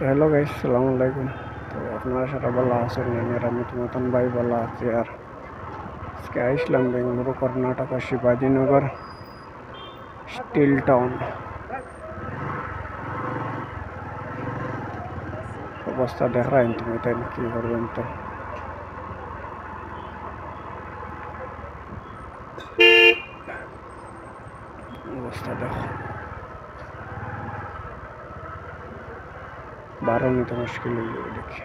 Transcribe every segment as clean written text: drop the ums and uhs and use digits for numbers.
Hello guys, আসসালামু আলাইকুম। তো আপনারা সারা ভালো আছেন? আমি তো মতন ভাই ভালো আছি। আর আজকে আইসলাম বেঙ্গালুরু, কর্ণাটক, শিবাজীনগর স্টিল টাউন। অবস্থা দেখ রা তুমি, তাই কি করবেন? তো অবস্থা দেখো, বারো নিতে মুশকিল হয়ে যাবে দেখি।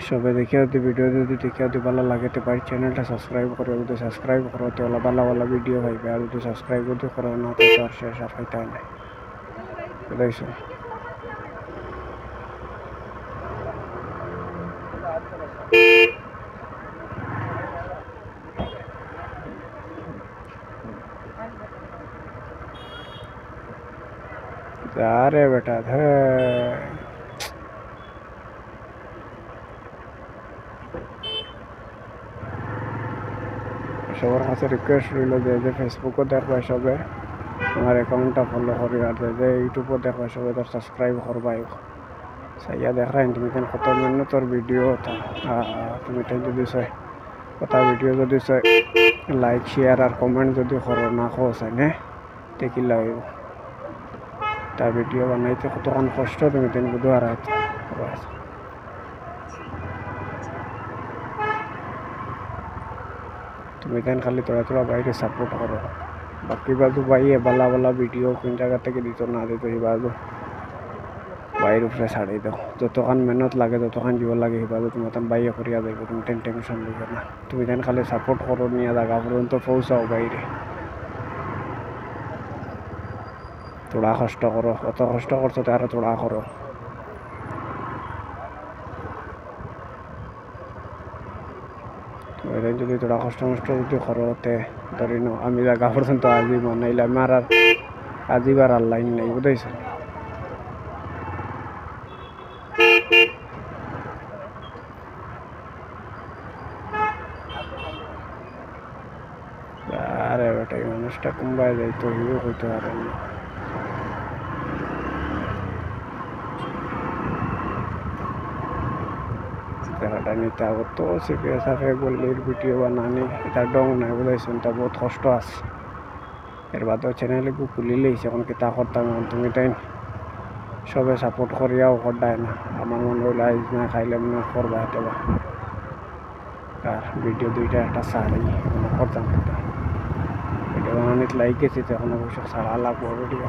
সবে দেখে যদি ভিডিও যদি দেখে যদি ভালো লাগে তো ভাই চ্যানেলটা সাবস্ক্রাইব করো। যদি সাবস্ক্রাইব করো তো ভালো ভালো ভিডিও পাইবে। আর যদি সাবস্ক্রাইব যদি করো না তো আর শেষ আর পাইতে নাই, বুঝাইছো? আরে বেটা সবার কাছে রিকোয়েস্ট রইল যে ফেসবুকও দেখবা সবে আমার অ্যাকাউন্টটা ফলো করি, আর যে ইউটিউবও দেখবা সবে তার সাবস্ক্রাইব করবাই। সাইয়া দেখাই তুমি কেন কত মেহনতর ভিডিও তুমি তাই যদি চাই কথা ভিডিও যদি চাই লাইক শেয়ার আর কমেন্ট যদি করো না খোঁজ নে দেখি লাগব তা ভিডিও বানাইতে কতক্ষণ কষ্ট তুমি তেন বুধ আর তুমি তেন খালি তোরা তোরা বাইরে সাপোর্ট করো। বাকি বাজু বাইয়ে বালা বালা ভিডিও কোন জায়গা থেকে দিত না দিত এই বাজু বাইরের উপরে ছাড়াই দাও। যতক্ষণ মেহনত লাগে যতক্ষণ জীব লাগে সেই বাজু তুমি তেন বাইয়ে করিয়া যাইব, তুমি তেন টেনশন দিবে না। তুমি তেন খালি সাপোর্ট করো, নিয়ে জায়গা পর্যন্ত পৌঁছাও বাইরে। তোরা কষ্ট করো, অত কষ্ট করছো তো আরো তোরা করো। যদি তোরা কষ্ট মষ্ট যদি করো তে ধরি নো আমি জায়গা পর্যন্ত আজিব নাইলে আমার আর আজিবার আর লাইন নাই, বুঝাইছো? আরে বেটা এই মানুষটা কুম্বায় যাইতো হিরো হইতে পারেন না। জায়গাটা নিতে আবার তো সিপিএস আর গল্লির ভিডিও বানানি এটা ডং নাই, বুঝাইছো? এটা বহুত কষ্ট আছে। এর বাদেও চ্যানেলে খুলি লেইছে এখন কি তা করতাম। এখন তুমি তাই সবে সাপোর্ট করিয়াও করদায় না। আমার মনে হইলে আইজ না খাইলে মনে করবা হেঁটেবা আর ভিডিও দুইটা একটা সারি মনে করতাম। ভিডিও বানানিতে লাইক গেছি তো এখন অবশ্য সারা লাগবো ভিডিও।